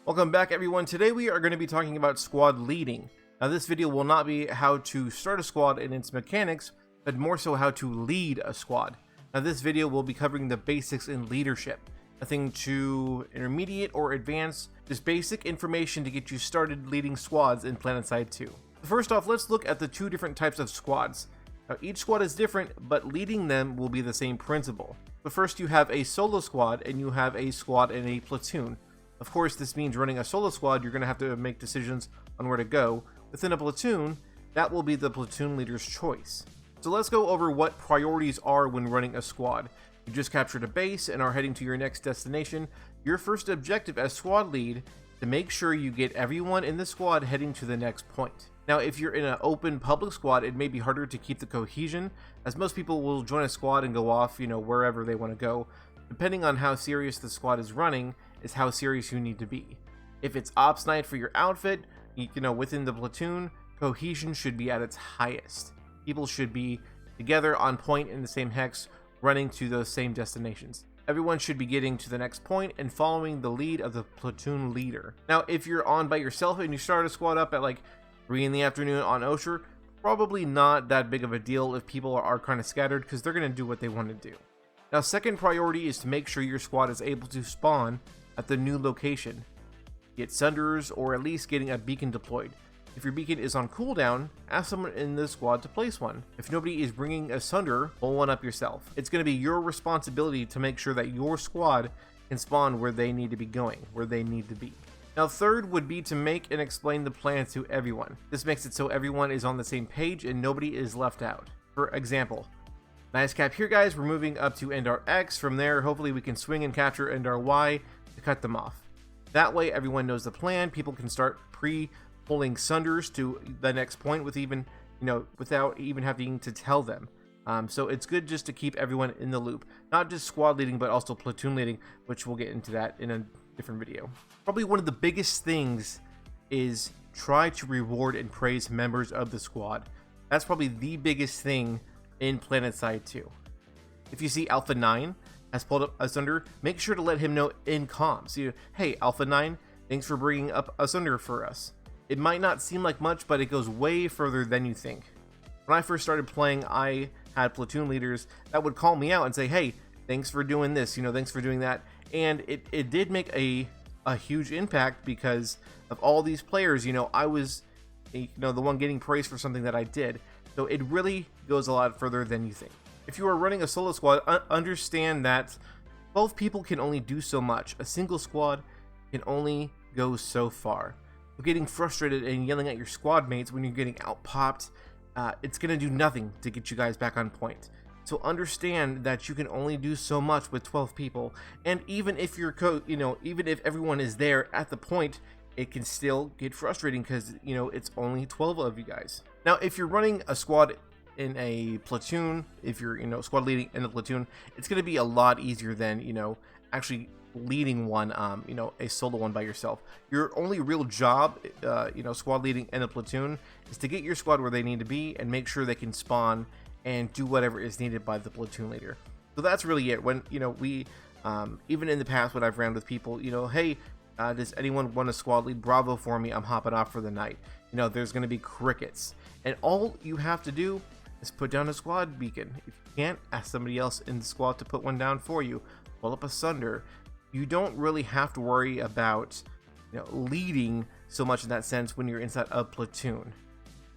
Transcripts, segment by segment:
Welcome back, everyone. Today we are going to be talking about squad leading. Now this video will not be how to start a squad and its mechanics, but more so how to lead a squad. Now this video will be covering the basics in leadership. Nothing too intermediate or advanced, just basic information to get you started leading squads in Planetside 2. First off, let's look at the two different types of squads. Now each squad is different, but leading them will be the same principle. But first you have a solo squad and you have a squad and a platoon. Of course, this means running a solo squad, you're going to have to make decisions on where to go. Within a platoon, that will be the platoon leader's choice. So let's go over what priorities are when running a squad. You just captured a base and are heading to your next destination. Your first objective as squad lead is to make sure you get everyone in the squad heading to the next point. Now, if you're in an open public squad, it may be harder to keep the cohesion, as most people will join a squad and go off, wherever they want to go. Depending on how serious the squad is running, is how serious you need to be. If it's ops night for your outfit, within the platoon, cohesion should be at its highest. People should be together on point in the same hex, running to those same destinations. Everyone should be getting to the next point and following the lead of the platoon leader. Now, if you're on by yourself and you start a squad up at like 3 in the afternoon on Osher, probably not that big of a deal if people are kind of scattered, because they're going to do what they want to do. Now, second priority is to make sure your squad is able to spawn at the new location. Get sunders, or at least getting a beacon deployed. If your beacon is on cooldown, ask someone in the squad to place one. If nobody is bringing a sunder, pull one up yourself. It's going to be your responsibility to make sure that your squad can spawn where they need to be going, where they need to be. Now, third would be to make and explain the plan to everyone. This makes it so everyone is on the same page and nobody is left out. For example, nice cap here, guys. We're moving up to Endar X. From there, hopefully we can swing and capture Endar Y to cut them off. That way, everyone knows the plan. People can start pulling sunders to the next point without even having to tell them. So it's good just to keep everyone in the loop, not just squad leading, but also platoon leading, which we'll get into that in a different video. Probably one of the biggest things is try to reward and praise members of the squad. That's probably the biggest thing in Planetside 2. If you see Alpha 9 has pulled up a sunder, make sure to let him know in comms. Hey, Alpha 9, thanks for bringing up a sunder for us. It might not seem like much, but it goes way further than you think. When I first started playing, I had platoon leaders that would call me out and say, hey, thanks for doing this, thanks for doing that. And it did make a huge impact, because of all these players, I was the one getting praised for something that I did. So it really goes a lot further than you think. If you are running a solo squad, understand that 12 people can only do so much. A single squad can only go so far. Getting frustrated and yelling at your squad mates when you're getting out popped, it's going to do nothing to get you guys back on point. So understand that you can only do so much with 12 people, and even if even if everyone is there at the point, it can still get frustrating because it's only 12 of you guys. Now, if you're running a squad in a platoon, if you're squad leading in a platoon, it's going to be a lot easier than actually leading one, a solo one by yourself. Your only real job, squad leading in a platoon, is to get your squad where they need to be and make sure they can spawn and do whatever is needed by the platoon leader. So that's really it. When we even in the past when I've ran with people, hey, does anyone want a squad lead Bravo for me? I'm hopping off for the night. There's going to be crickets, and all you have to do is put down a squad beacon. If you can't, ask somebody else in the squad to put one down for you. Pull up a sunder. You don't really have to worry about leading so much in that sense when you're inside a platoon.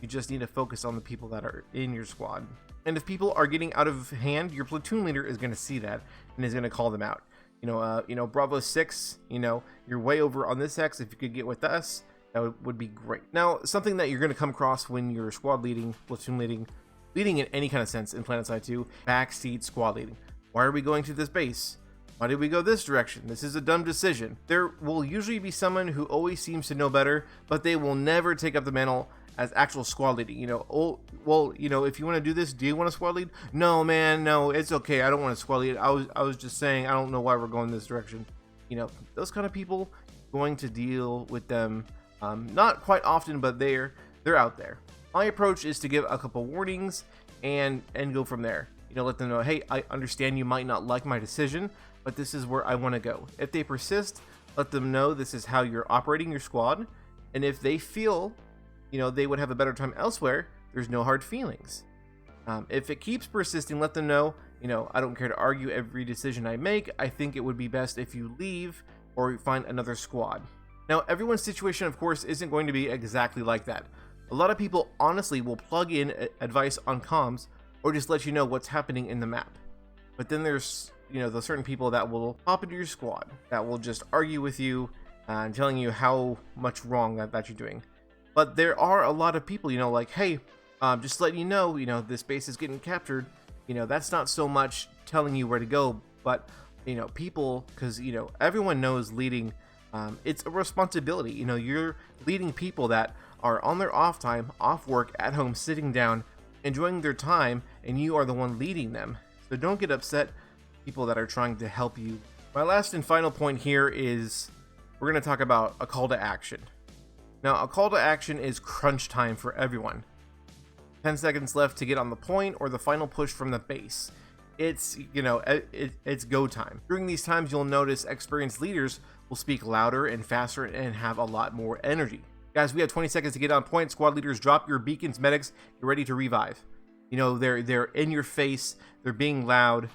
You just need to focus on the people that are in your squad. And if people are getting out of hand, your platoon leader is going to see that and is going to call them out. Bravo 6, you're way over on this X. If you could get with us, that would be great. Now, something that you're going to come across when you're squad leading, platoon leading in any kind of sense in Planetside 2, backseat squad leading. Why are we going to this base? Why did we go this direction? This is a dumb decision. There will usually be someone who always seems to know better, but they will never take up the mantle as actual squad leading. If you want to do this, do you want to squad lead? No, man, no, it's okay. I don't want to squad lead. I was just saying, I don't know why we're going this direction. Those kind of people, going to deal with them, not quite often, but they're out there. My approach is to give a couple warnings and go from there. Let them know, hey, I understand you might not like my decision, but this is where I want to go. If they persist, Let them know this is how you're operating your squad, and if they feel, they would have a better time elsewhere, there's no hard feelings. If it keeps persisting, let them know, I don't care to argue every decision I make. I think it would be best if you leave or find another squad. Now, everyone's situation, of course, isn't going to be exactly like that. A lot of people honestly will plug in advice on comms or just let you know what's happening in the map. But then there's, those certain people that will pop into your squad, that will just argue with you and telling you how much wrong that you're doing. But there are a lot of people, like, hey, just letting you know, this base is getting captured. That's not so much telling you where to go, but, people, because, everyone knows leading, it's a responsibility. You're leading people that are on their off time, off work, at home, sitting down, enjoying their time, and you are the one leading them. So don't get upset, people that are trying to help you. My last and final point here is we're going to talk about a call to action. Now, a call to action is crunch time for everyone. 10 seconds left to get on the point or the final push from the base. It's, it's go time. During these times, you'll notice experienced leaders will speak louder and faster and have a lot more energy. Guys, we have 20 seconds to get on point. Squad leaders, drop your beacons. Medics, get ready to revive. They're in your face. They're being loud.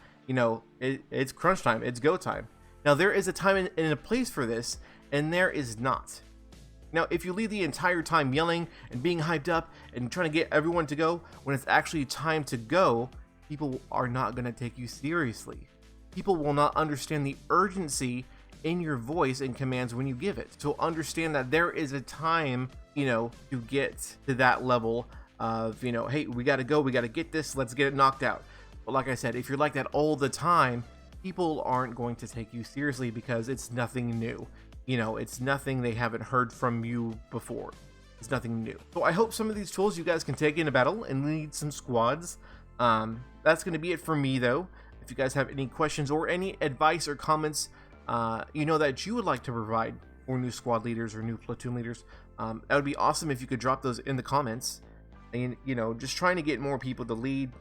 It's crunch time. It's go time. Now, there is a time and a place for this, and there is not. Now, if you leave the entire time yelling and being hyped up and trying to get everyone to go, when it's actually time to go, people are not going to take you seriously. People will not understand the urgency in your voice and commands when you give it. So understand that there is a time, to get to that level of, hey, we got to go, we got to get this, let's get it knocked out. But like I said, if you're like that all the time, people aren't going to take you seriously because it's nothing new. It's nothing they haven't heard from you before. It's nothing new. So I hope some of these tools you guys can take into battle and lead some squads. That's going to be it for me, though. If you guys have any questions or any advice or comments, that you would like to provide for new squad leaders or new platoon leaders, that would be awesome if you could drop those in the comments. And, just trying to get more people to lead,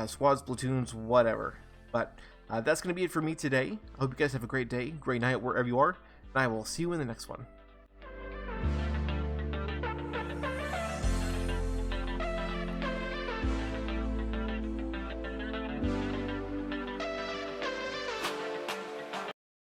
squads, platoons, whatever. But that's going to be it for me today. I hope you guys have a great day, great night, wherever you are. And I will see you in the next one.